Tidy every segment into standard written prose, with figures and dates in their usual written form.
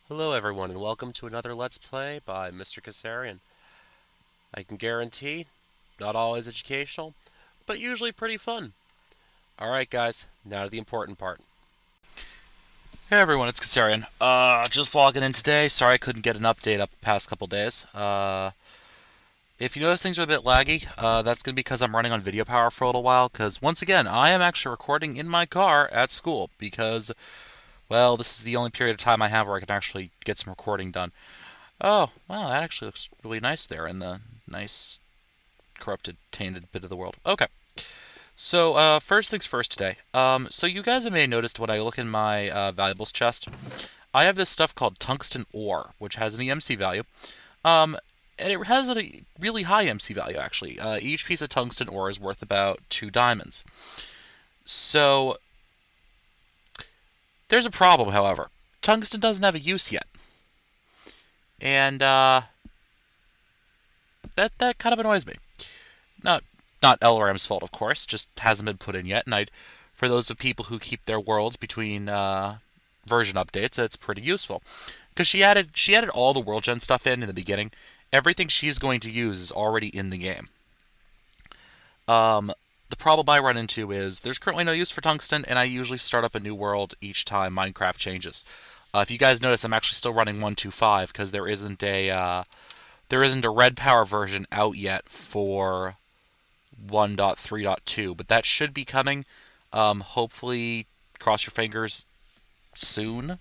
Hello everyone and welcome to another Let's Play by Mr. Kasarian. I can guarantee, not always educational, but usually pretty fun. Alright guys, now to the important part. Hey everyone, it's Kasarian. Just logging in today. Sorry I couldn't get an update up the past couple days. If you notice things are a bit laggy, that's going to be because I'm running on video power for a little while, because once again, I am actually recording in my car at school, because, well, this is the only period of time I have where I can actually get some recording done. Oh, wow, that actually looks really nice there in the nice, corrupted, tainted bit of the world. Okay. So, first things first today. So you guys may have noticed when I look in my valuables chest, I have this stuff called tungsten ore, which has an EMC value. Um, and it has a really high EMC value, actually. Each piece of tungsten ore is worth about 2 diamonds. So, there's a problem, however. Tungsten doesn't have a use yet. And, that kind of annoys me. Not not LRM's fault, of course. Just hasn't been put in yet. And for those of people who keep their worlds between version updates, it's pretty useful because she added all the world gen stuff in the beginning. Everything she's going to use is already in the game. The problem I run into is there's currently no use for tungsten, and I usually start up a new world each time Minecraft changes. If you guys notice, I'm actually still running 1.2.5 because there isn't a red power version out yet for 1.3.2, but that should be coming. Hopefully, cross your fingers soon.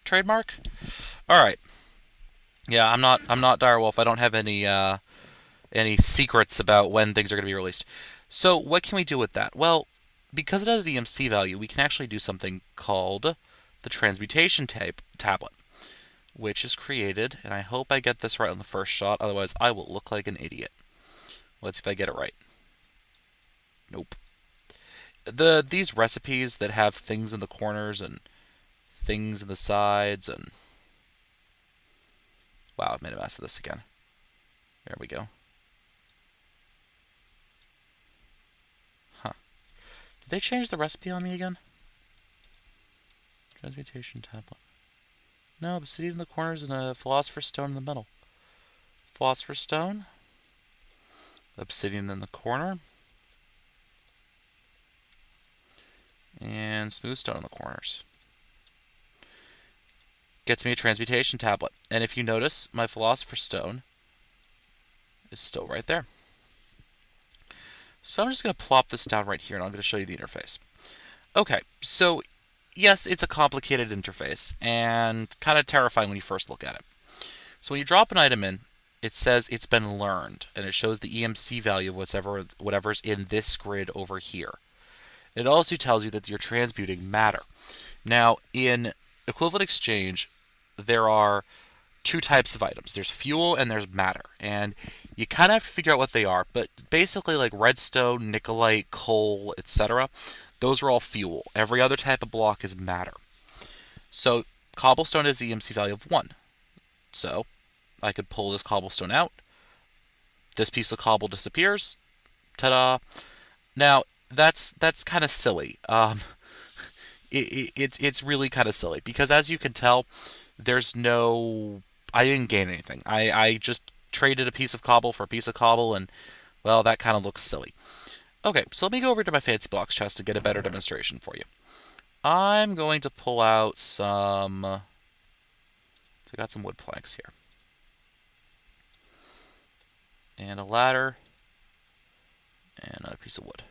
Trademark. All right. Yeah, I'm not Direwolf. I don't have any secrets about when things are going to be released. So what can we do with that? Well, because it has the EMC value, we can actually do something called the transmutation tablet, which is created, and I hope I get this right on the first shot. Otherwise, I will look like an idiot. Let's see if I get it right. Nope. These recipes that have things in the corners and things in the sides and wow, I've made a mess of this again. There we go. Huh. Did they change the recipe on me again? Transmutation tablet. No, obsidian in the corners and a philosopher's stone in the middle. Philosopher's stone. Obsidian in the corner. And smooth stone in the corners. Gets me a transmutation tablet. And if you notice, my philosopher's stone is still right there. So I'm just going to plop this down right here, and I'm going to show you the interface. Okay, so yes, it's a complicated interface, and kind of terrifying when you first look at it. So when you drop an item in, it says it's been learned, and it shows the EMC value of whatever's in this grid over here. It also tells you that you're transmuting matter. Now, in equivalent exchange, there are two types of items. There's fuel and there's matter. And you kind of have to figure out what they are, but basically like redstone, nickelite, coal, etc., those are all fuel. Every other type of block is matter. So cobblestone has the EMC value of 1. So I could pull this cobblestone out. This piece of cobble disappears. Ta-da! Now, that's kind of silly. It's really kind of silly because as you can tell, there's no. I didn't gain anything. I just traded a piece of cobble for a piece of cobble, and well, that kind of looks silly. Okay, so let me go over to my fancy blocks chest to get a better demonstration for you. I'm going to pull out some. So I got some wood planks here, and a ladder, and another piece of wood.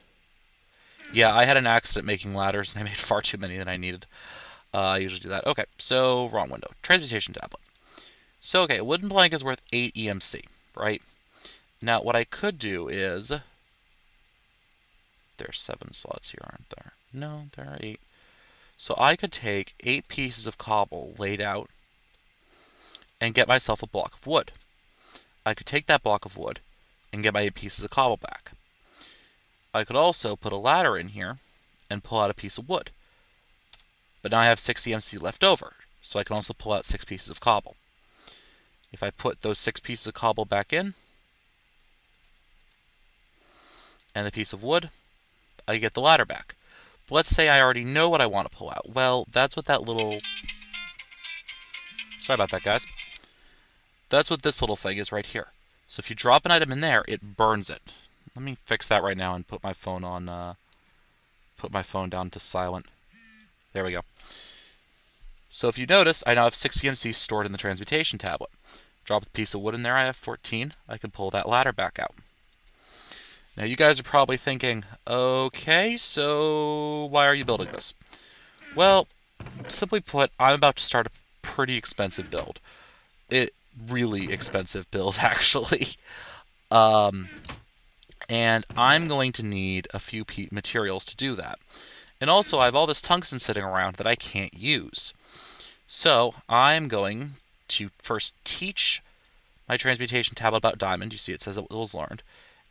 Yeah, I had an accident making ladders, and I made far too many than I needed. I usually do that. Okay, so wrong window. Transmutation tablet. So, okay, a wooden plank is worth 8 EMC, right? Now, what I could do is... There's 7 slots here, aren't there? No, there are 8. So I could take 8 pieces of cobble laid out and get myself a block of wood. I could take that block of wood and get my 8 pieces of cobble back. I could also put a ladder in here and pull out a piece of wood. But now I have 6 EMC left over, so I can also pull out 6 pieces of cobble. If I put those 6 pieces of cobble back in, and the piece of wood, I get the ladder back. But let's say I already know what I want to pull out. Well, that's what that little Sorry about that, guys. That's what this little thing is right here. So if you drop an item in there, it burns it. Let me fix that right now and put my phone on. Put my phone down to silent. There we go. So if you notice, I now have 6 EMC stored in the transmutation tablet. Drop a piece of wood in there, I have 14. I can pull that ladder back out. Now you guys are probably thinking, okay, so why are you building this? Well, simply put, I'm about to start a pretty expensive build. Really expensive build, actually. And I'm going to need a few materials to do that. And also, I have all this tungsten sitting around that I can't use. So, I'm going to first teach my transmutation tablet about diamond. You see it says it was learned.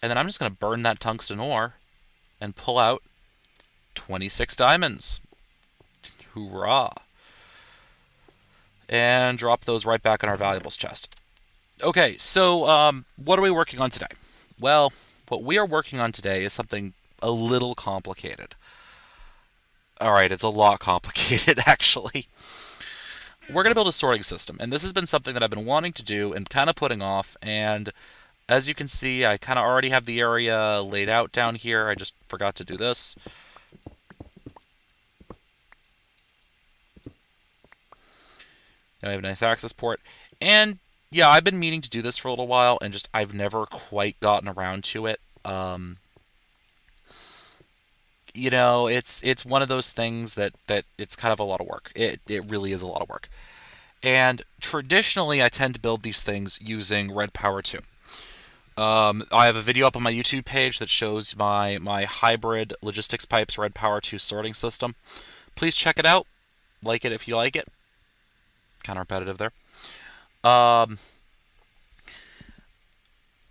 And then I'm just going to burn that tungsten ore and pull out 26 diamonds. Hoorah. And drop those right back in our valuables chest. Okay, so what are we working on today? Well, what we are working on today is something a little complicated. Alright, it's a lot complicated, actually. We're going to build a sorting system, and this has been something that I've been wanting to do and kind of putting off, and as you can see, I kind of already have the area laid out down here. I just forgot to do this. Now I have a nice access port, and yeah, I've been meaning to do this for a little while, and just I've never quite gotten around to it. You know, it's one of those things that it's kind of a lot of work. It really is a lot of work. And traditionally, I tend to build these things using Red Power 2. I have a video up on my YouTube page that shows my hybrid logistics pipes Red Power 2 sorting system. Please check it out. Like it if you like it. Kind of repetitive there. I'm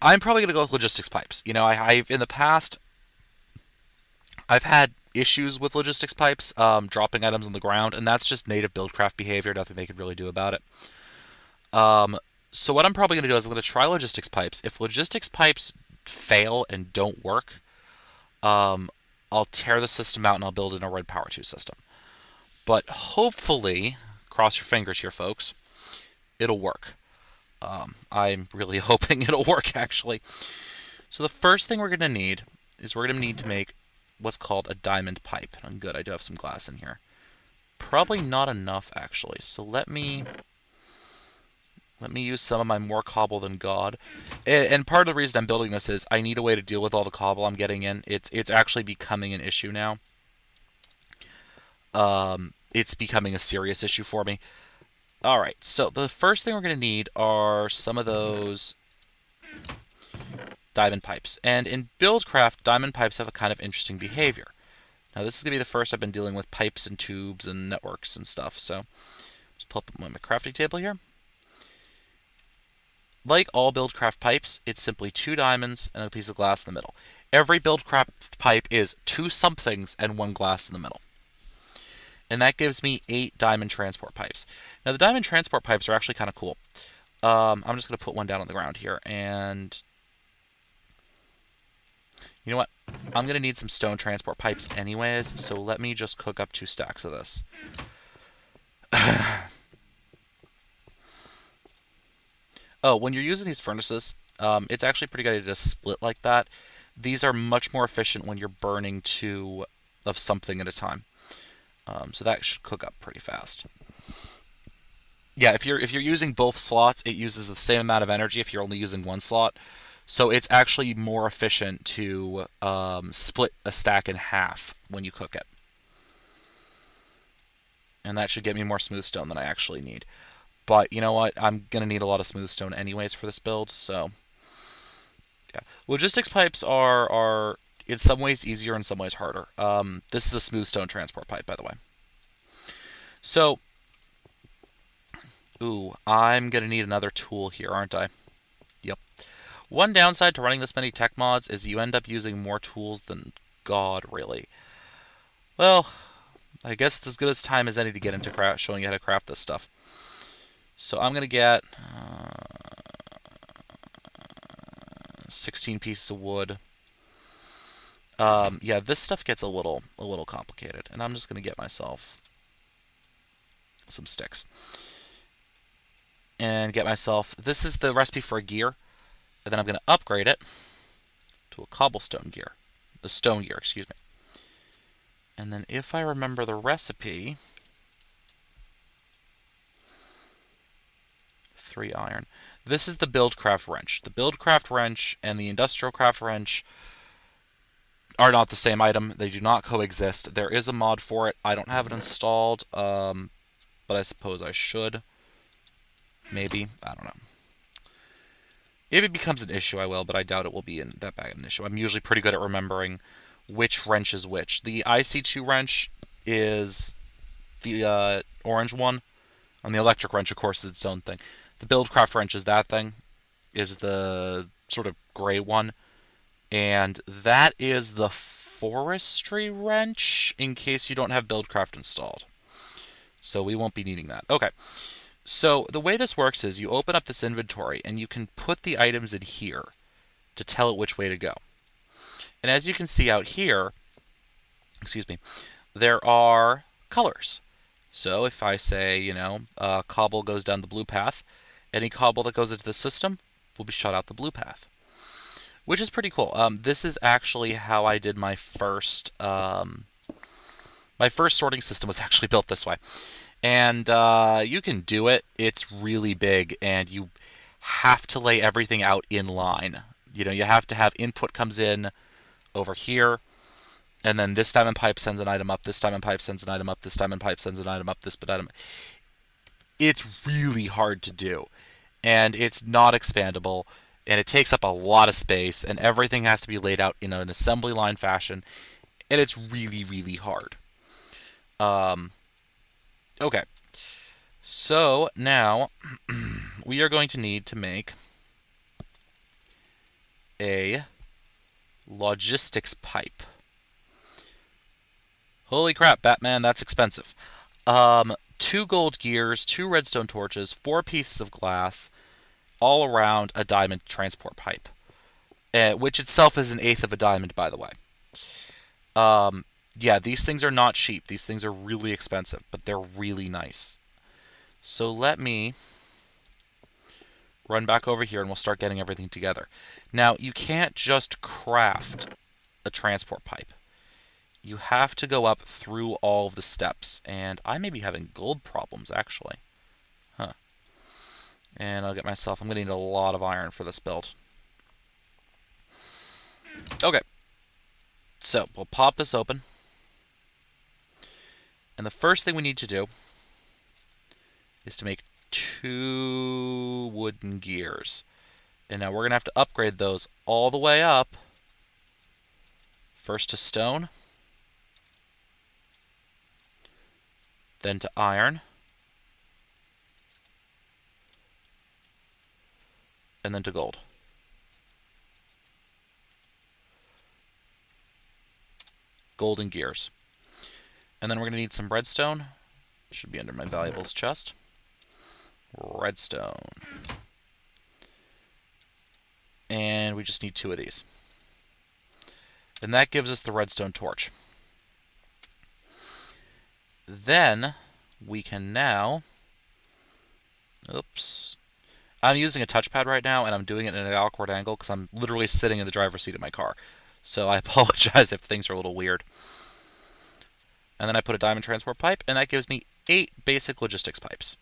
probably going to go with logistics pipes. You know, I've in the past, I've had issues with logistics pipes dropping items on the ground, and that's just native Buildcraft behavior. Nothing they could really do about it. So what I'm probably going to do is I'm going to try logistics pipes. If logistics pipes fail and don't work, I'll tear the system out and I'll build in a Red Power 2 system. But hopefully, cross your fingers here, folks, it'll work. I'm really hoping it'll work, actually. So the first thing we're going to need is we're going to need to make what's called a diamond pipe. I'm good, I do have some glass in here. Probably not enough, actually. So let me use some of my more cobble than God. And part of the reason I'm building this is I need a way to deal with all the cobble I'm getting in. It's actually becoming an issue now. It's becoming a serious issue for me. Alright, so the first thing we're going to need are some of those diamond pipes. And in Buildcraft, diamond pipes have a kind of interesting behavior. Now this is going to be the first I've been dealing with pipes and tubes and networks and stuff. So let's pull up my crafting table here. Like all Buildcraft pipes, it's simply 2 diamonds and a piece of glass in the middle. Every Buildcraft pipe is 2 somethings and 1 glass in the middle. And that gives me 8 diamond transport pipes. Now the diamond transport pipes are actually kind of cool. I'm just going to put one down on the ground here, and you know what? I'm going to need some stone transport pipes anyways, so let me just cook up 2 stacks of this. Oh, when you're using these furnaces, it's actually pretty good to split like that. These are much more efficient when you're burning 2 of something at a time. So that should cook up pretty fast. Yeah, if you're using both slots, it uses the same amount of energy if you're only using 1 slot. So it's actually more efficient to split a stack in half when you cook it. And that should get me more smooth stone than I actually need. But you know what? I'm going to need a lot of smooth stone anyways for this build, so yeah. Logistics pipes are in some ways easier, in some ways harder. This is a smooth stone transport pipe, by the way. So, I'm going to need another tool here, aren't I? Yep. One downside to running this many tech mods is you end up using more tools than God, really. Well, I guess it's as good as time as any to get into showing you how to craft this stuff. So I'm going to get 16 pieces of wood. Yeah, this stuff gets a little complicated, and I'm just going to get myself some sticks. and get myself, this is the recipe for a gear, and then I'm going to upgrade it to a cobblestone gear. The stone gear, excuse me. And then if I remember the recipe, 3 iron. This is the Buildcraft wrench. The Buildcraft wrench and the Industrial Craft wrench are not the same item. They do not coexist. There is a mod for it. I don't have it installed, but I suppose I should. Maybe. I don't know. If it becomes an issue, I will, but I doubt it will be that bad an issue. I'm usually pretty good at remembering which wrench is which. The IC2 wrench is the orange one, and the electric wrench, of course, is its own thing. The Buildcraft wrench is that thing, is the sort of gray one, and that is the forestry wrench, in case you don't have Buildcraft installed. So we won't be needing that. Okay. So the way this works is you open up this inventory and you can put the items in here to tell it which way to go. And as you can see out here, excuse me, there are colors. So if I say, cobble goes down the blue path, any cobble that goes into the system will be shot out the blue path, which is pretty cool. This is actually how I did my first sorting system was actually built this way. And you can do it. It's really big, and you have to lay everything out in line. You have to have input comes in over here, and then this diamond pipe sends an item up, this diamond pipe sends an item up, this diamond pipe sends an item up, this item. It's really hard to do, and it's not expandable, and it takes up a lot of space, and everything has to be laid out in an assembly line fashion, and it's really, really hard. Okay, so now we are going to need to make a logistics pipe. Holy crap, Batman, that's expensive. 2 gold gears, 2 redstone torches, 4 pieces of glass, all around a diamond transport pipe, which itself is 1/8 of a diamond, by the way. Yeah, these things are not cheap. These things are really expensive, but they're really nice. So let me run back over here and we'll start getting everything together. Now, you can't just craft a transport pipe. You have to go up through all of the steps, and I may be having gold problems, actually. Huh. And I'm going to need a lot of iron for this build. Okay. So, we'll pop this open. And the first thing we need to do is to make 2 wooden gears. And now we're going to have to upgrade those all the way up. First to stone. Then to iron. And then to gold. Golden gears. And then we're going to need some redstone. Should be under my valuables chest. Redstone. And we just need 2 of these. And that gives us the redstone torch. Then we can now... Oops. I'm using a touchpad right now, and I'm doing it at an awkward angle because I'm literally sitting in the driver's seat of my car. So I apologize if things are a little weird. And then I put a diamond transport pipe, and that gives me 8 basic logistics pipes.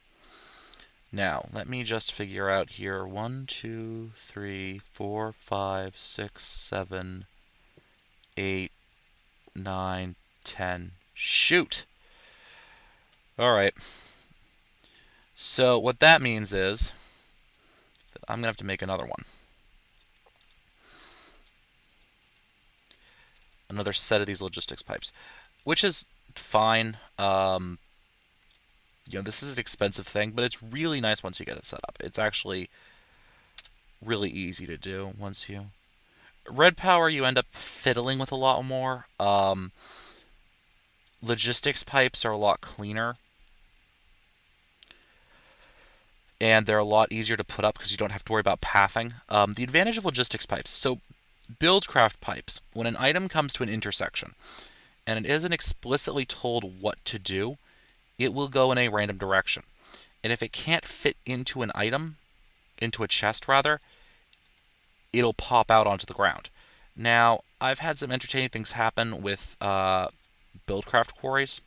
Now, let me just figure out here. 1, 2, 3, 4, 5, 6, 7, 8, 9, 10. Shoot! Alright. So, what that means is that I'm going to have to make another one. Another set of these logistics pipes. Which is fine. This is an expensive thing, but it's really nice once you get it set up. It's actually really easy to do once you... Red power, you end up fiddling with a lot more. Logistics pipes are a lot cleaner. And they're a lot easier to put up because you don't have to worry about pathing. The advantage of logistics pipes. So, Buildcraft pipes. When an item comes to an intersection, and it isn't explicitly told what to do, it will go in a random direction. And if it can't fit into an item, into a chest rather, it'll pop out onto the ground. Now, I've had some entertaining things happen with Buildcraft quarries,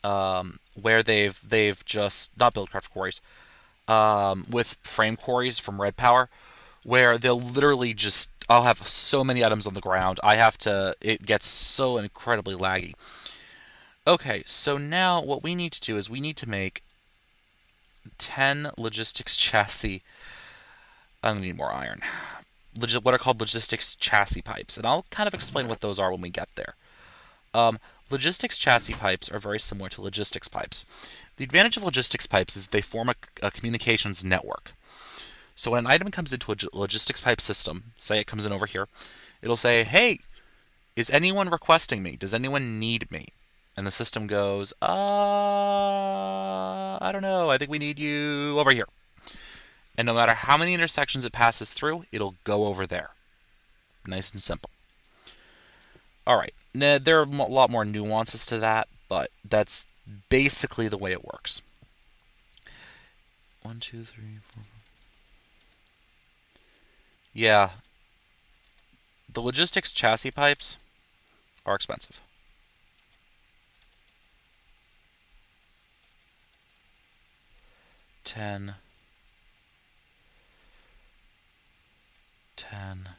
where they've just not Buildcraft quarries, with frame quarries from Red Power, where they'll literally just I'll have so many items on the ground. It gets so incredibly laggy. Okay, so now what we need to do is we need to make 10 logistics chassis. I'm gonna need more iron. What are called logistics chassis pipes, and I'll kind of explain what those are when we get there. Um, Logistics chassis pipes are very similar to logistics pipes. The advantage of logistics pipes is they form a communications network. So when an item comes into a logistics pipe system, say it comes in over here, it'll say, "Hey, is anyone requesting me? Does anyone need me?" And the system goes, I don't know. I think we need you over here." And no matter how many intersections it passes through, it'll go over there. Nice and simple. All right. Now, there are a lot more nuances to that, but that's basically the way it works. 1, 2, 3, 4. Yeah. The logistics chassis pipes are expensive. Ten. 10.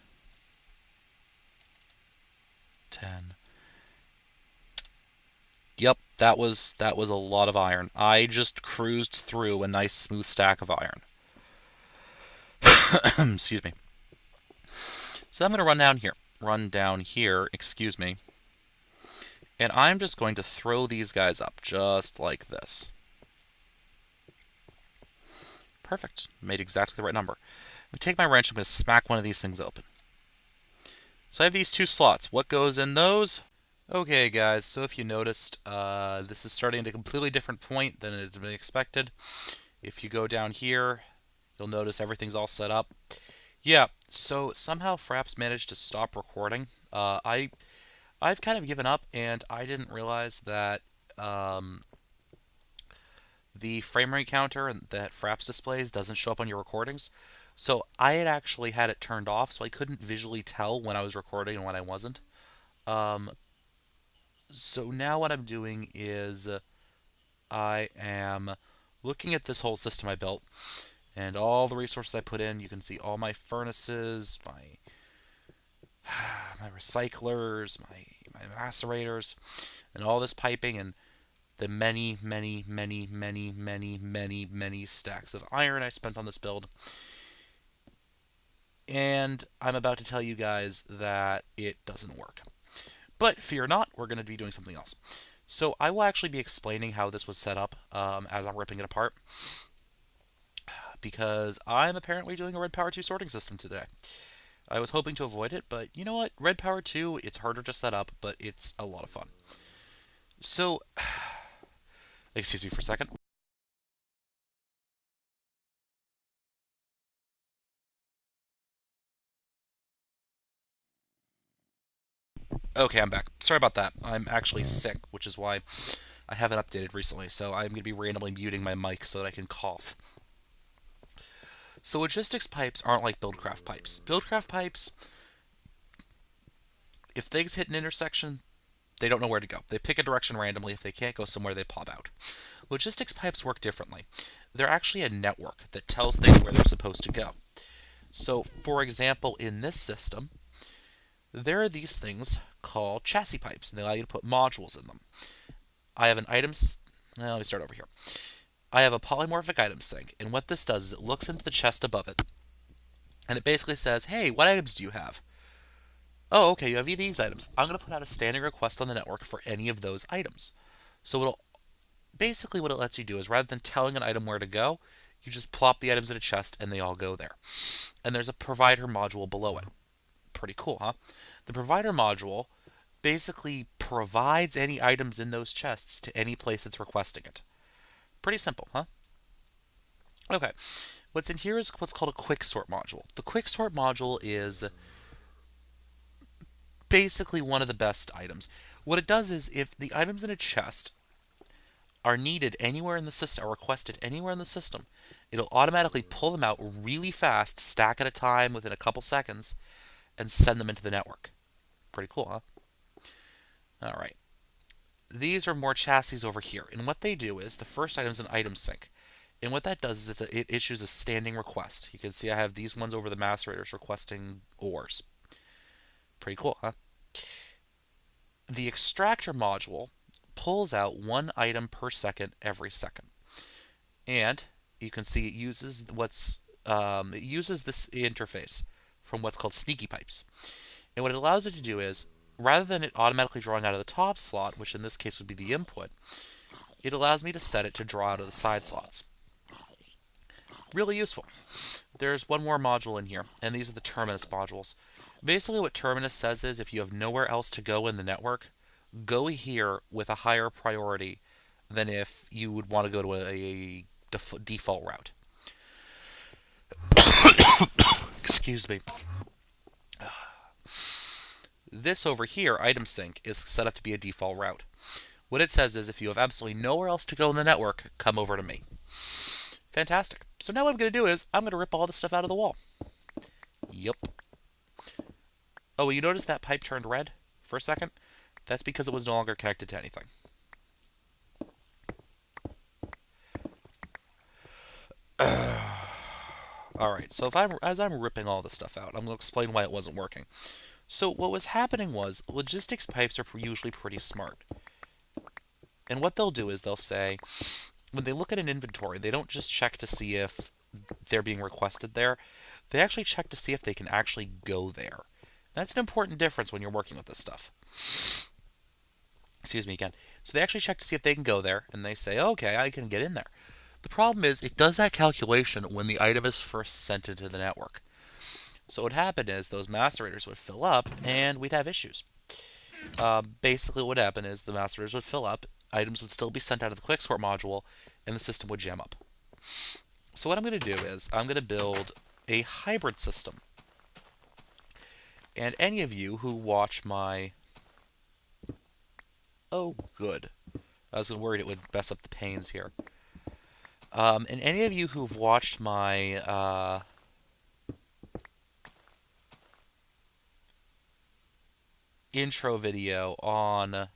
10. Yep, that was a lot of iron. I just cruised through a nice smooth stack of iron. Excuse me. So I'm going to run down here, excuse me. And I'm just going to throw these guys up just like this. Perfect. Made exactly the right number. I'm going to take my wrench, I'm going to smack one of these things open. So I have these two slots. What goes in those? Okay, guys, so if you noticed, this is starting at a completely different point than it had been expected. If you go down here, you'll notice everything's all set up. Yeah, so somehow Fraps managed to stop recording. I've kind of given up, and I didn't realize that the frame rate counter that Fraps displays doesn't show up on your recordings. So I had actually had it turned off, so I couldn't visually tell when I was recording and when I wasn't. So now what I'm doing is I am looking at this whole system I built and all the resources I put in. You can see all my furnaces, my recyclers, my macerators, and all this piping and the many, many, many, many, many, many, many stacks of iron I spent on this build. And I'm about to tell you guys that it doesn't work. But fear not, we're going to be doing something else. So I will actually be explaining how this was set up as I'm ripping it apart, because I'm apparently doing a Red Power 2 sorting system today. I was hoping to avoid it, but you know what? Red Power 2, it's harder to set up, but it's a lot of fun. So, excuse me for a second. Okay, I'm back. Sorry about that. I'm actually sick, which is why I haven't updated recently, so I'm going to be randomly muting my mic so that I can cough. So logistics pipes aren't like Buildcraft pipes. Buildcraft pipes, if things hit an intersection, they don't know where to go. They pick a direction randomly. If they can't go somewhere, they pop out. Logistics pipes work differently. They're actually a network that tells things where they're supposed to go. So, for example, in this system, there are these things called chassis pipes, and they allow you to put modules in them. I have an items. Let me start over here. I have a polymorphic item sync, and what this does is it looks into the chest above it, and it basically says, "Hey, what items do you have?" "Oh, okay, you have these items. I'm going to put out a standing request on the network for any of those items." So what it lets you do is rather than telling an item where to go, you just plop the items in a chest and they all go there. And there's a provider module below it. Pretty cool, huh? The provider module basically provides any items in those chests to any place that's requesting it. Pretty simple, huh? Okay. What's in here is what's called a quick sort module. The quick sort module is basically one of the best items. What it does is if the items in a chest are needed anywhere in the system, are requested anywhere in the system, it'll automatically pull them out really fast, stack at a time within a couple seconds, and send them into the network. Pretty cool, huh? All right. These are more chassis over here. And what they do is the first item is an item sync. And what that does is it issues a standing request. You can see I have these ones over the macerators requesting ores. Pretty cool, huh? The extractor module pulls out one item per second every second. And you can see it uses it uses this interface from what's called sneaky pipes. And what it allows it to do is, rather than it automatically drawing out of the top slot, which in this case would be the input, it allows me to set it to draw out of the side slots. Really useful. There's one more module in here, and these are the terminus modules. Basically what terminus says is if you have nowhere else to go in the network, go here with a higher priority than if you would want to go to a default route. Excuse me. This over here, item sync, is set up to be a default route. What it says is if you have absolutely nowhere else to go in the network, come over to me. Fantastic. So now what I'm going to do is I'm going to rip all this stuff out of the wall. Yep. Oh, you notice that pipe turned red for a second? That's because it was no longer connected to anything. Alright, so as I'm ripping all this stuff out, I'm going to explain why it wasn't working. So what was happening was, logistics pipes are usually pretty smart. And what they'll do is they'll say, when they look at an inventory, they don't just check to see if they're being requested there. They actually check to see if they can actually go there. That's an important difference when you're working with this stuff. Excuse me again. So they actually check to see if they can go there, and they say, okay, I can get in there. The problem is, it does that calculation when the item is first sent into the network. So what would happen is those macerators would fill up, and we'd have issues. Basically, what would happen is the macerators would fill up, items would still be sent out of the quicksort module, and the system would jam up. So what I'm going to do is I'm going to build a hybrid system. And any of you who watch my... Oh, good. I was worried it would mess up the panes here. And any of you who've watched my intro video on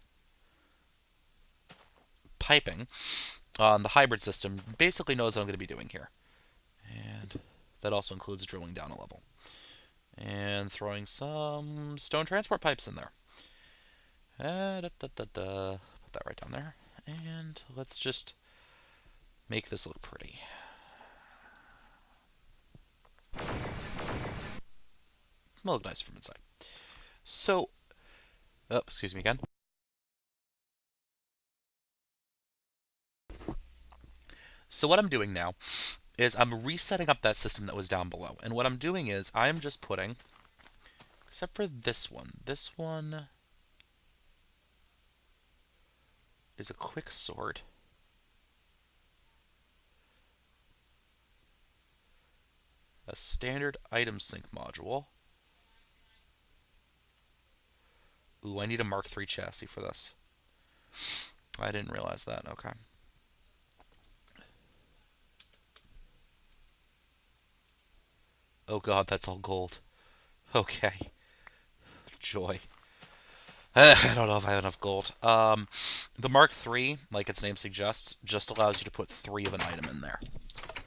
piping on the hybrid system basically knows what I'm going to be doing here. And that also includes drilling down a level. And throwing some stone transport pipes in there. Put that right down there. And let's just make this look pretty. It's gonna look nice from inside. So, oh, excuse me again. So what I'm doing now is I'm resetting up that system that was down below. And what I'm doing is I'm just putting, except for this one is a quicksort. A standard item sync module. Ooh, I need a Mark III chassis for this. I didn't realize that. Okay. Oh god, that's all gold. Okay. Joy. I don't know if I have enough gold. The Mark III, like its name suggests, just allows you to put 3 of an item in there.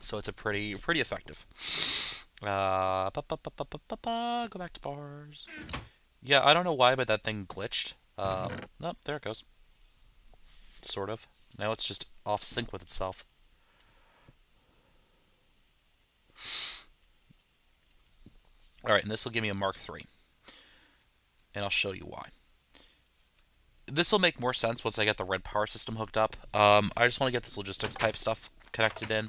So it's a pretty effective. Go back to bars. Yeah, I don't know why, but that thing glitched. Nope, there it goes. Sort of. Now it's just off sync with itself. Alright, and this will give me a Mark III. And I'll show you why. This will make more sense once I get the red power system hooked up. I just want to get this logistics pipe stuff connected in.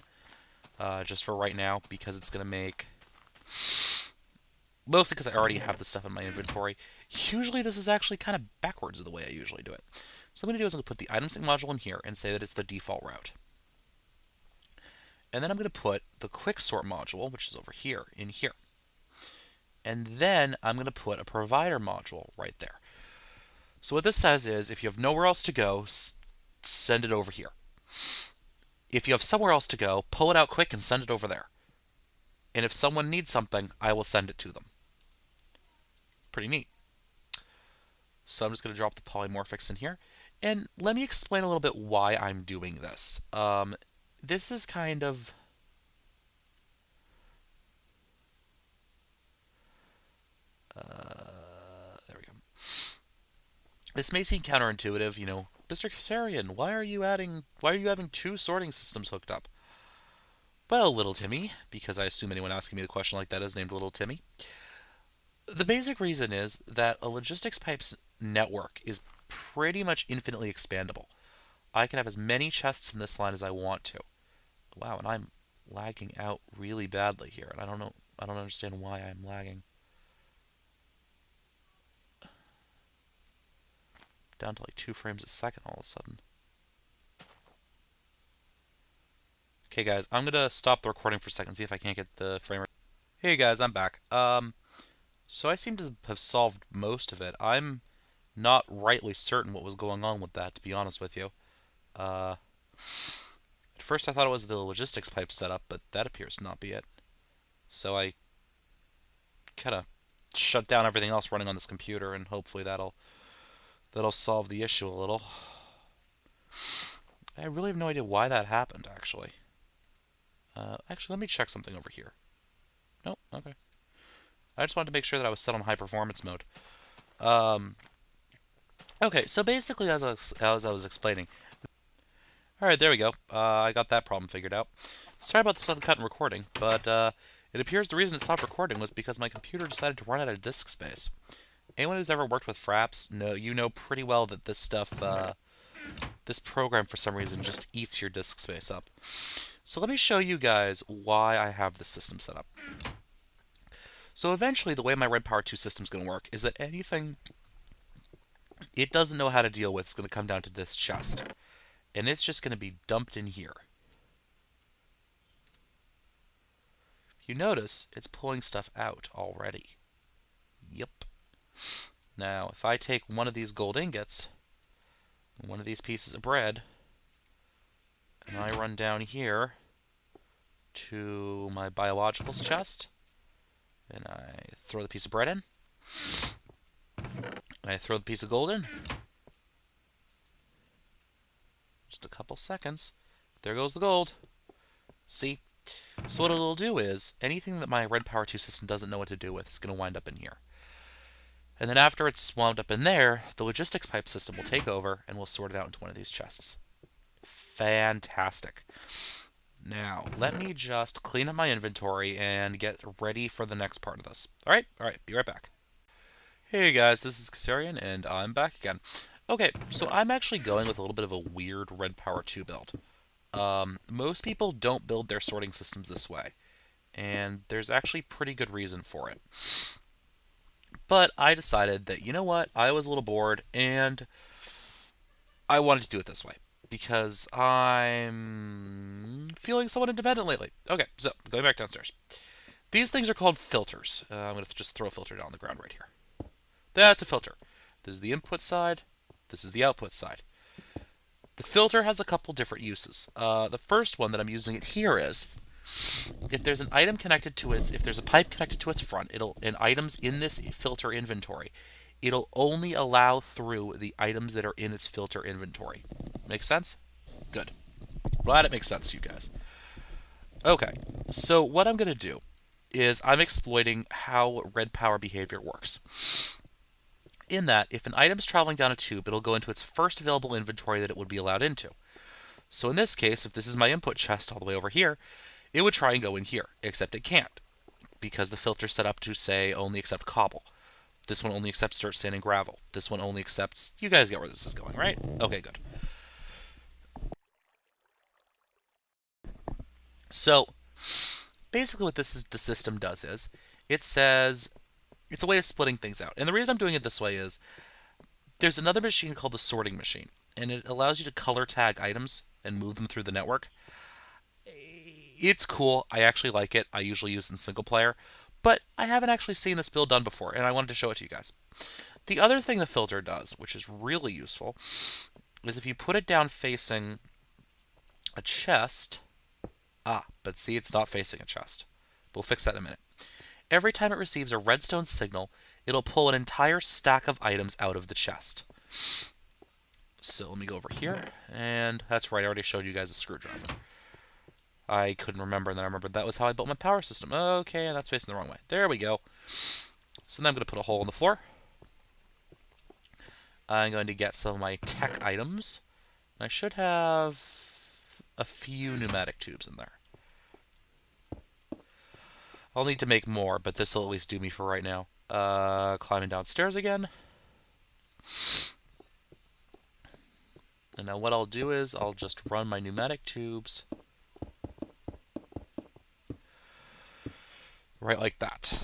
Just for right now, because it's going to make... Mostly because I already have the stuff in my inventory. Usually this is actually kind of backwards of the way I usually do it. So what I'm going to do is I'm going to put the item sync module in here and say that it's the default route. And then I'm going to put the quicksort module, which is over here, in here. And then I'm going to put a provider module right there. So what this says is, if you have nowhere else to go, send it over here. If you have somewhere else to go, pull it out quick and send it over there. And if someone needs something, I will send it to them. Pretty neat. So I'm just going to drop the polymorphics in here. And let me explain a little bit why I'm doing this. This is kind of... there we go. This may seem counterintuitive, Mr. Kasarian, why are you having two sorting systems hooked up? Well, little Timmy, because I assume anyone asking me the question like that is named Little Timmy. The basic reason is that a logistics pipes network is pretty much infinitely expandable. I can have as many chests in this line as I want to. Wow, and I'm lagging out really badly here, and I don't understand why I'm lagging. Down to like 2 frames a second all of a sudden. Okay, guys, I'm gonna stop the recording for a second, see if I can't get the frame rate. Hey guys, I'm back. So I seem to have solved most of it. I'm not rightly certain what was going on with that, to be honest with you. At first I thought it was the logistics pipe setup, but that appears to not be it. So I kind of shut down everything else running on this computer, and hopefully that'll solve the issue a little. I really have no idea why that happened, actually. Actually, let me check something over here. Nope, okay. I just wanted to make sure that I was set on high performance mode. Okay, so basically, as I was explaining. Alright, there we go. I got that problem figured out. Sorry about the sudden cut in recording, but it appears the reason it stopped recording was because my computer decided to run out of disk space. Anyone who's ever worked with Fraps, you know pretty well that this stuff, this program for some reason just eats your disk space up. So let me show you guys why I have this system set up. So eventually, the way my Red Power 2 system is going to work is that anything it doesn't know how to deal with is going to come down to this chest. And it's just going to be dumped in here. You notice it's pulling stuff out already. Yep. Now, if I take one of these gold ingots, one of these pieces of bread, and I run down here to my biologicals chest, and I throw the piece of bread in, and I throw the piece of gold in. Just a couple seconds. There goes the gold. See? So what it'll do is, anything that my Red Power 2 system doesn't know what to do with is going to wind up in here. And then after it's wound up in there, the logistics pipe system will take over and we'll sort it out into one of these chests. Fantastic. Now, let me just clean up my inventory and get ready for the next part of this. Alright, be right back. Hey guys, this is Kasarian, and I'm back again. Okay, so I'm actually going with a little bit of a weird Red Power 2 build. Most people don't build their sorting systems this way, and there's actually pretty good reason for it. But I decided that, you know what, I was a little bored, and I wanted to do it this way, because I'm feeling somewhat independent lately. Okay, so, going back downstairs. These things are called filters. I'm going to just throw a filter down on the ground right here. That's a filter. This is the input side, this is the output side. The filter has a couple different uses. The first one that I'm using it here is, if there's an item connected to if there's a pipe connected to its front, and items in this filter inventory, it'll only allow through the items that are in its filter inventory. Make sense? Good. Glad it makes sense to you guys. Okay, so what I'm going to do is I'm exploiting how Red Power behavior works. In that, if an item's traveling down a tube, it'll go into its first available inventory that it would be allowed into. So in this case, if this is my input chest all the way over here, it would try and go in here, except it can't, because the filter's set up to, say, only accept cobble. This one only accepts dirt, sand, and gravel. This one only accepts... You guys get where this is going, right? Okay, good. So, basically what the system does is, it says... It's a way of splitting things out. And the reason I'm doing it this way is, there's another machine called the sorting machine, and it allows you to color tag items and move them through the network. It's cool. I actually like it. I usually use it in single player, but I haven't actually seen this build done before, and I wanted to show it to you guys. The other thing the filter does, which is really useful, is if you put it down facing a chest. Ah, but see, it's not facing a chest. We'll fix that in a minute. Every time it receives a redstone signal, it'll pull an entire stack of items out of the chest. So let me go over here, and that's right, I already showed you guys a screwdriver. I couldn't remember, and then I remembered that was how I built my power system. Okay, that's facing the wrong way. There we go. So then I'm going to put a hole in the floor. I'm going to get some of my tech items. I should have a few pneumatic tubes in there. I'll need to make more, but this will at least do me for right now. Climbing downstairs again. And now what I'll do is I'll just run my pneumatic tubes right like that.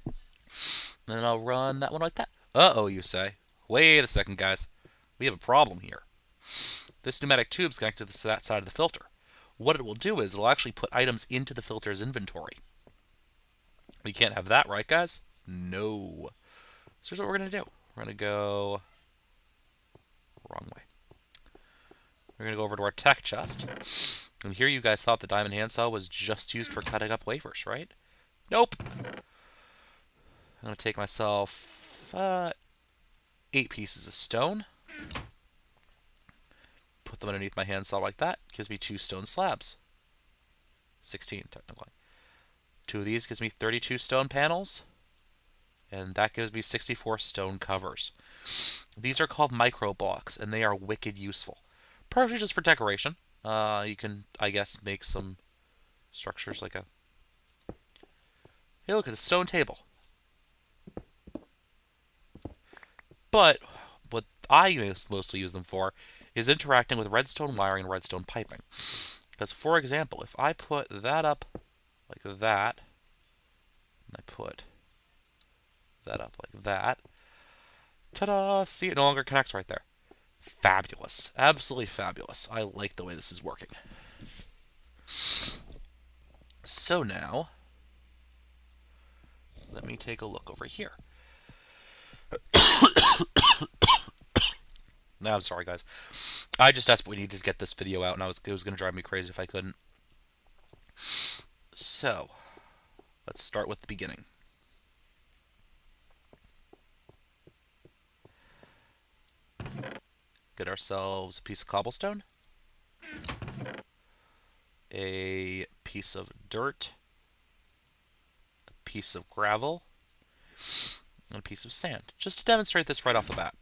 And then I'll run that one like that. Uh-oh, you say. Wait a second, guys. We have a problem here. This pneumatic tube is connected to that side of the filter. What it will do is it'll actually put items into the filter's inventory. We can't have that, right, guys? No. So here's what we're going to do. We're going to go... wrong way. We're going to go over to our tech chest. And here you guys thought the diamond handsaw was just used for cutting up wafers, right? Nope. I'm going to take myself 8 pieces of stone. Put them underneath my handsaw like that. Gives me 2 stone slabs. 16, technically. 2 of these gives me 32 stone panels. And that gives me 64 stone covers. These are called micro blocks, and they are wicked useful. Partially just for decoration. You can, I guess, make some structures like a... Hey, look, it's a stone table. But what I mostly use them for is interacting with redstone wiring and redstone piping. Because, for example, if I put that up like that, and I put that up like that, ta-da! See, it no longer connects right there. Fabulous. Absolutely fabulous. I like the way this is working. So now, let me take a look over here. No, I'm sorry, guys. I just desperately needed to get this video out, and it was going to drive me crazy if I couldn't. So, let's start with the beginning. Get ourselves a piece of cobblestone, a piece of dirt, a piece of gravel, and a piece of sand, just to demonstrate this right off the bat.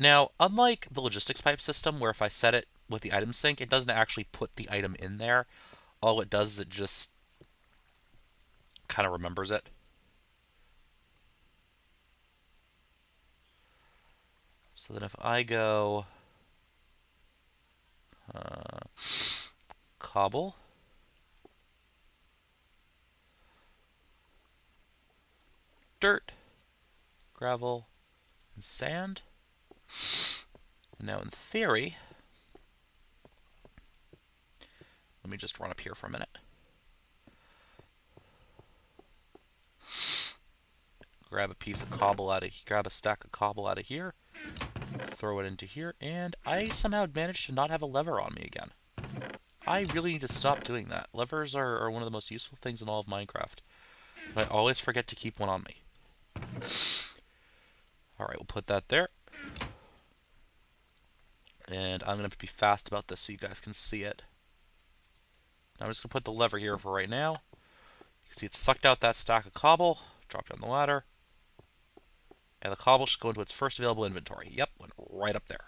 Now, unlike the logistics pipe system, where if I set it with the item sink, it doesn't actually put the item in there. All it does is it just kind of remembers it. So then if I go cobble, dirt, gravel, and sand. And now in theory, let me just run up here for a minute. Grab a piece of cobble grab a stack of cobble out of here, throw it into here, and I somehow managed to not have a lever on me again. I really need to stop doing that. Levers are one of the most useful things in all of Minecraft. But I always forget to keep one on me. Alright, we'll put that there. And I'm going to be fast about this so you guys can see it. Now I'm just going to put the lever here for right now. You can see it sucked out that stack of cobble, dropped down the ladder, and the cobble should go into its first available inventory. Yep, went right up there.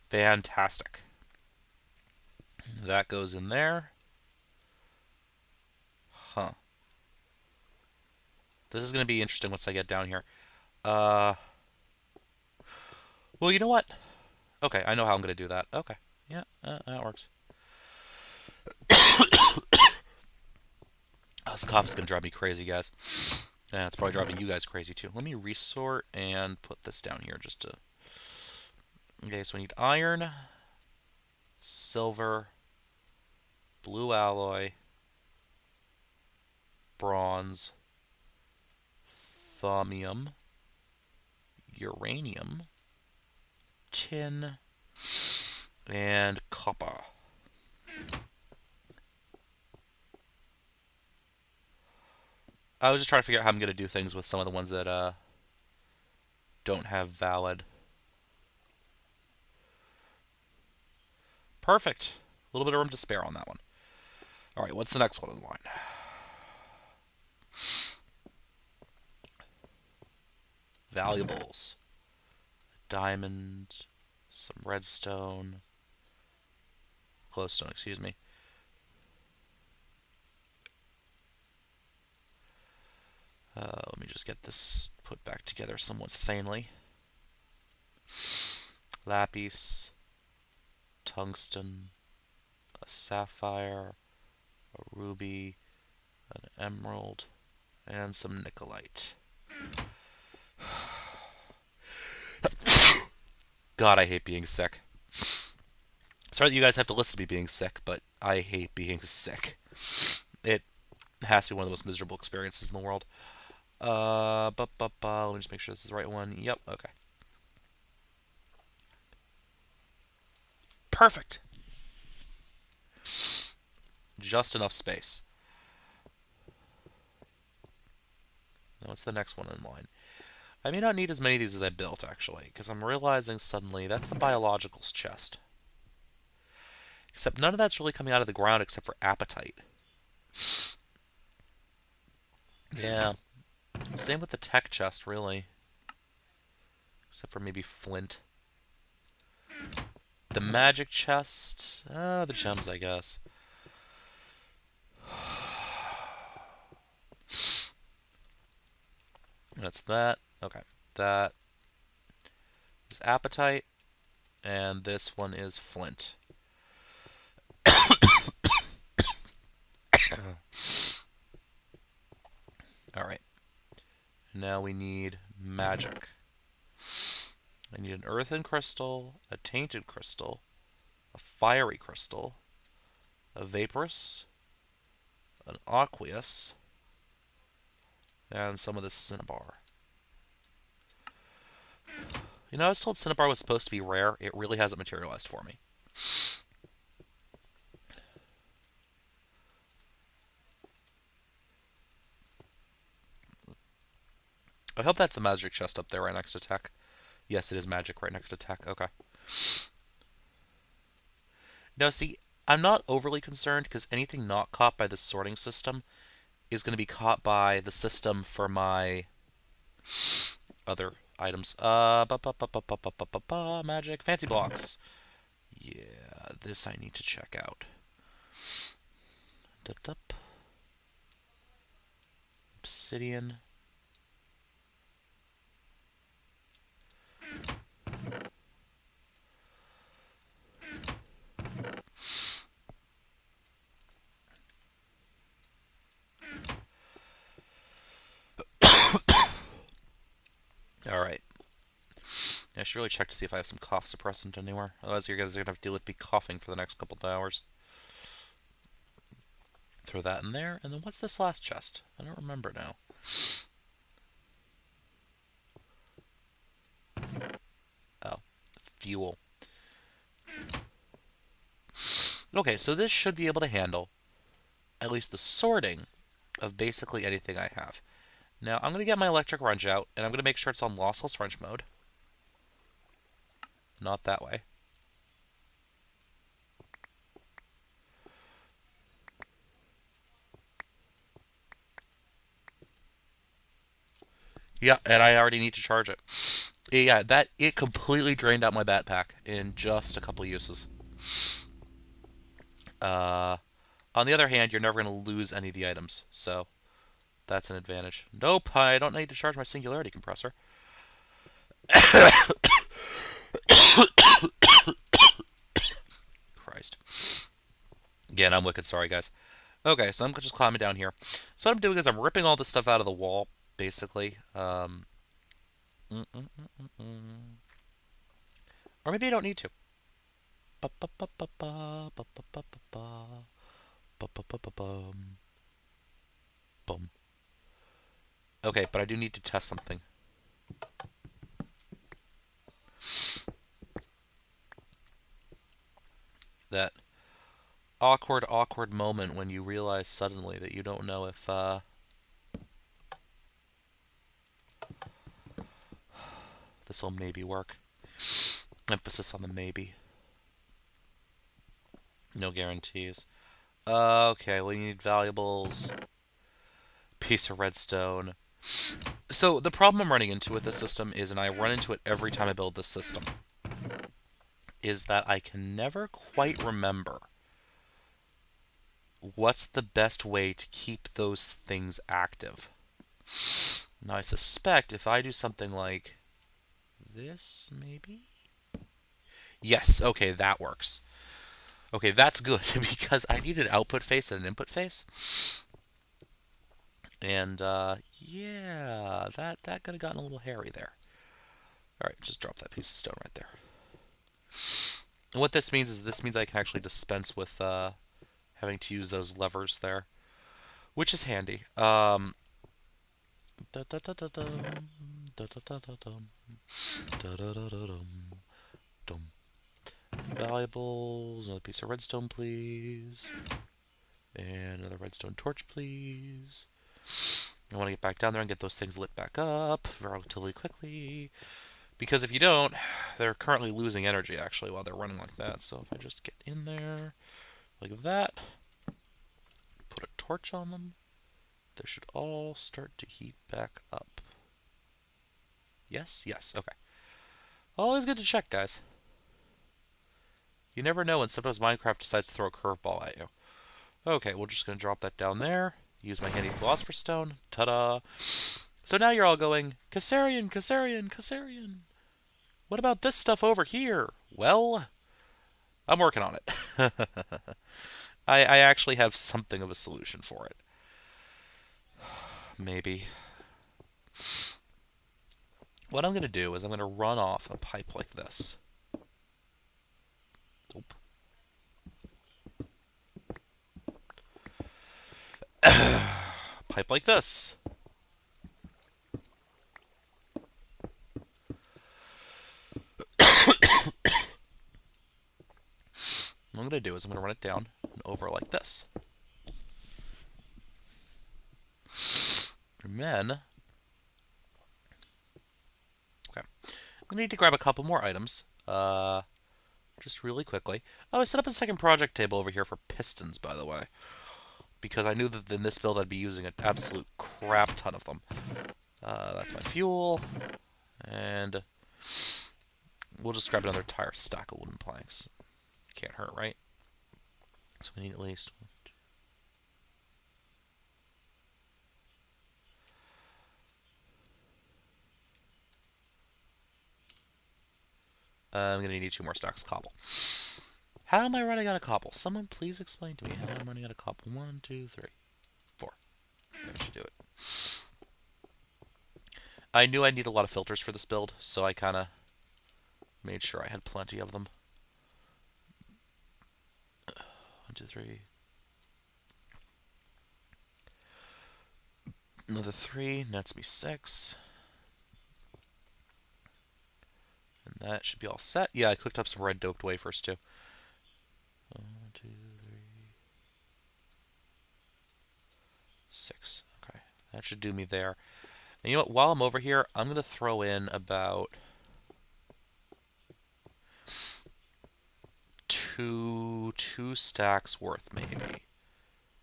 Fantastic. That goes in there. Huh. This is going to be interesting once I get down here. Well, you know what? Okay, I know how I'm going to do that. Okay. Yeah, that works. Oh, this cough is going to drive me crazy, guys. Yeah, it's probably driving you guys crazy, too. Let me resort and put this down here just to... Okay, so we need iron, silver, blue alloy, bronze, thaumium, uranium, tin, and copper. I was just trying to figure out how I'm going to do things with some of the ones that don't have valid. Perfect. A little bit of room to spare on that one. All right, what's the next one in line? Valuables. Diamond, some redstone, glowstone, excuse me. Let me just get this put back together somewhat sanely. Lapis, tungsten, a sapphire, a ruby, an emerald, and some nickelite. God, I hate being sick. Sorry that you guys have to listen to me being sick, but I hate being sick. It has to be one of the most miserable experiences in the world. Let me just make sure this is the right one. Yep, okay. Perfect. Just enough space. Now what's the next one in line? I may not need as many of these as I built, actually, because I'm realizing suddenly that's the biologicals chest. Except none of that's really coming out of the ground except for apatite. Yeah. Same with the tech chest, really. Except for maybe flint. The magic chest... the gems, I guess. That's that. Okay. That is apatite. And this one is flint. Alright. Now we need magic. I need an earthen crystal, a tainted crystal, a fiery crystal, a vaporous, an aqueous, and some of the cinnabar. You know, I was told cinnabar was supposed to be rare. It really hasn't materialized for me. I hope that's the magic chest up there right next to tech. Yes, it is magic right next to tech. Okay. Now, see, I'm not overly concerned because anything not caught by the sorting system is going to be caught by the system for my other items. Magic fancy blocks. Yeah, this I need to check out. Obsidian. Alright. I should really check to see if I have some cough suppressant anywhere. Otherwise, you guys are going to have to deal with me coughing for the next couple of hours. Throw that in there. And then what's this last chest? I don't remember now. Oh. Fuel. Okay, so this should be able to handle at least the sorting of basically anything I have. Now, I'm going to get my electric wrench out, and I'm going to make sure it's on lossless wrench mode. Not that way. Yeah, and I already need to charge it. Yeah, it completely drained out my backpack in just a couple uses. On the other hand, you're never going to lose any of the items, so that's an advantage. Nope, I don't need to charge my singularity compressor. Christ. Again, I'm wicked sorry, guys. Okay, so I'm just climbing down here. So what I'm doing is I'm ripping all this stuff out of the wall, basically. Or maybe I don't need to. Boom. Okay, but I do need to test something. That awkward moment when you realize suddenly that you don't know if this will maybe work. Emphasis on the maybe. No guarantees. Okay, we need valuables. Piece of redstone. So the problem I'm running into with this system is, and I run into it every time I build this system, is that I can never quite remember what's the best way to keep those things active. Now I suspect if I do something like this, maybe? Yes, okay, that works. Okay, that's good, because I need an output face and an input face. And, yeah, that could have gotten a little hairy there. Alright, just drop that piece of stone right there. And what this means is I can actually dispense with having to use those levers there, which is handy. Valuables, another piece of redstone, please. And another redstone torch, please. I want to get back down there and get those things lit back up relatively quickly. Because if you don't, they're currently losing energy, actually, while they're running like that. So if I just get in there like that, put a torch on them, they should all start to heat back up. Yes? Yes, okay. Always good to check, guys. You never know when sometimes Minecraft decides to throw a curveball at you. Okay, we're just going to drop that down there. Use my handy Philosopher's Stone. Ta-da! So now you're all going, Kassarian, Kassarian, Kassarian. What about this stuff over here? Well, I'm working on it. I actually have something of a solution for it. Maybe. What I'm going to do is I'm going to run off a pipe like this. Oop. Pipe like this. What I'm going to do is I'm going to run it down and over like this. And then, okay, I'm going to need to grab a couple more items, just really quickly. Oh, I set up a second project table over here for pistons, by the way, because I knew that in this build I'd be using an absolute crap ton of them. That's my fuel, and we'll just grab another entire stack of wooden planks. Can't hurt, right? So we need at least one, two. I'm going to need 2 more stacks of cobble. How am I running out of cobble? Someone please explain to me how I'm running out of cobble. 1, 2, 3, 4. That should do it. I knew I'd need a lot of filters for this build, so I kind of made sure I had plenty of them. 1, 2, 3. Another 3 nets me 6. And that should be all set. Yeah, I cooked up some red doped wafers too. 1, 2, 3, 6. Okay, that should do me there. And you know what? While I'm over here, I'm going to throw in about two stacks worth, maybe.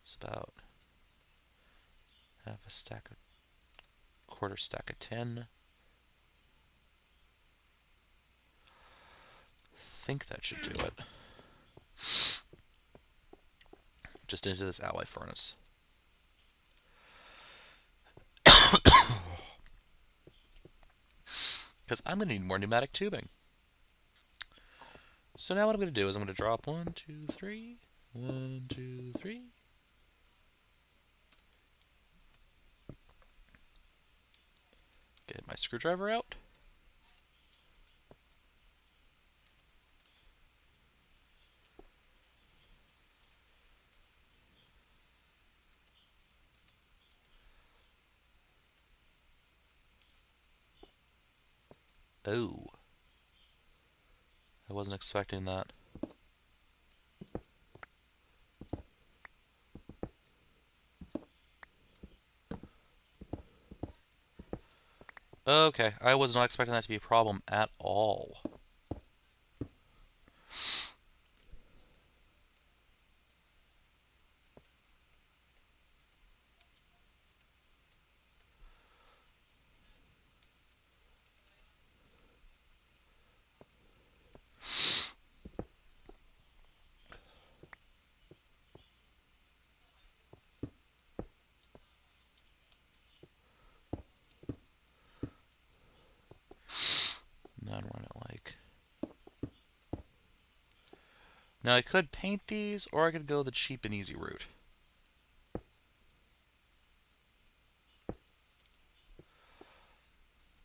It's about half a stack of, quarter stack of 10. I think that should do it. Just into this alloy furnace. Because I'm going to need more pneumatic tubing. So now what I'm going to do is I'm going to drop 1, 2, 3. 1, 2, 3. Get my screwdriver out. Oh. I wasn't expecting that. Okay, I was not expecting that to be a problem at all. Then run it like... Now I could paint these, or I could go the cheap and easy route.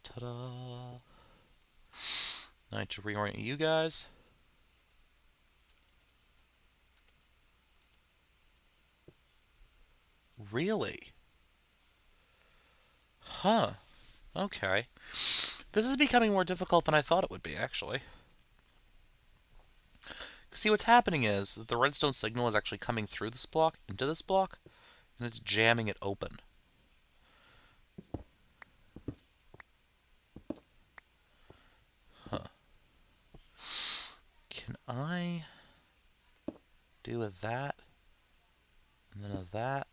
Ta-da! I need to reorient you guys. Really? Huh. Okay. This is becoming more difficult than I thought it would be, actually. See, what's happening is that the redstone signal is actually coming through this block, into this block, and it's jamming it open. Huh. Can I do a that, and then a that,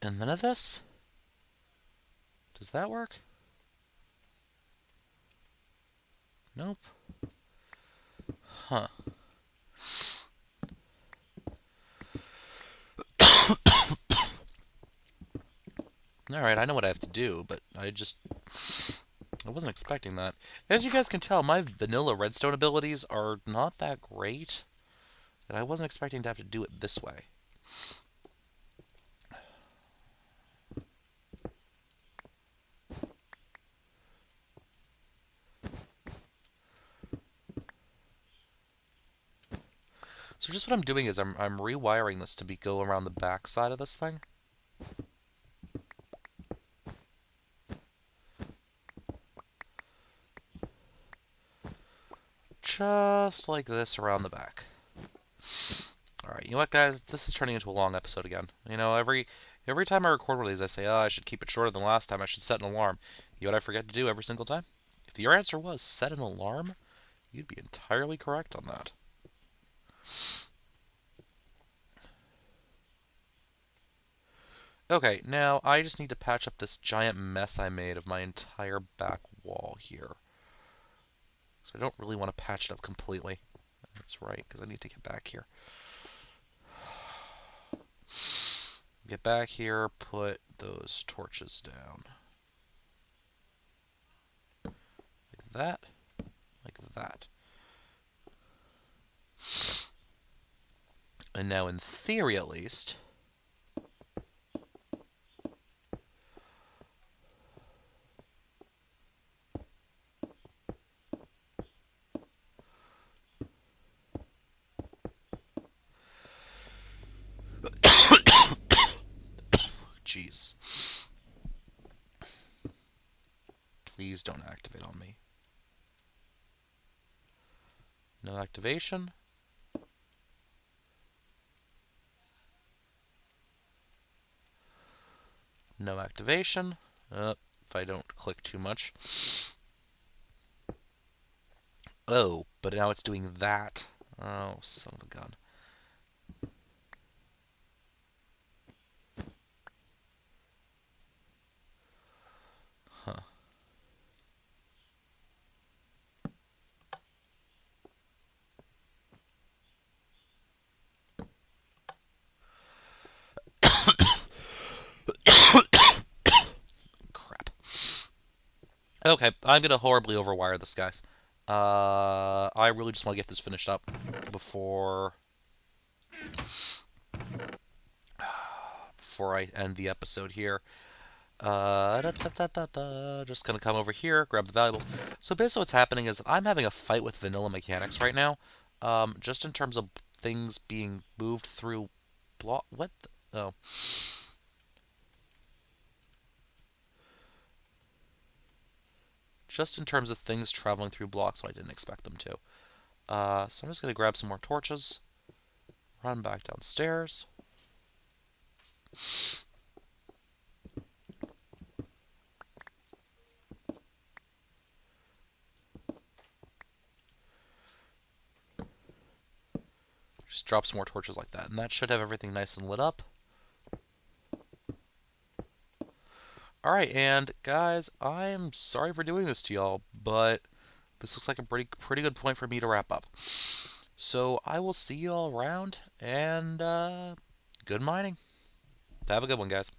and then a this? Does that work? Nope. Huh. Alright, I know what I have to do, but I wasn't expecting that. As you guys can tell, my vanilla redstone abilities are not that great, and I wasn't expecting to have to do it this way. So just what I'm doing is I'm rewiring this to go around the back side of this thing. Just like this around the back. Alright, you know what, guys? This is turning into a long episode again. You know, every time I record one of these, I say, oh, I should keep it shorter than last time. I should set an alarm. You know what I forget to do every single time? If your answer was set an alarm, you'd be entirely correct on that. Okay, now I just need to patch up this giant mess I made of my entire back wall here. So I don't really want to patch it up completely. That's right, because I need to get back here. Get back here, put those torches down. Like that. Like that. And now, in theory at least, jeez. Please don't activate on me. No activation. No activation. If I don't click too much. Oh, but now it's doing that. Oh, son of a gun. Huh. Crap. Okay, I'm gonna horribly overwire this, guys. I really just want to get this finished up before I end the episode here. Just gonna come over here, grab the valuables. So basically what's happening is I'm having a fight with vanilla mechanics right now. Just in terms of things being moved through block... What? Oh. Just in terms of things traveling through blocks when I didn't expect them to. So I'm just gonna grab some more torches. Run back downstairs. Just drop some more torches like that, and that should have everything nice and lit up. Alright, and guys, I'm sorry for doing this to y'all, but this looks like a pretty good point for me to wrap up. So I will see you all around, and good mining. Have a good one, guys.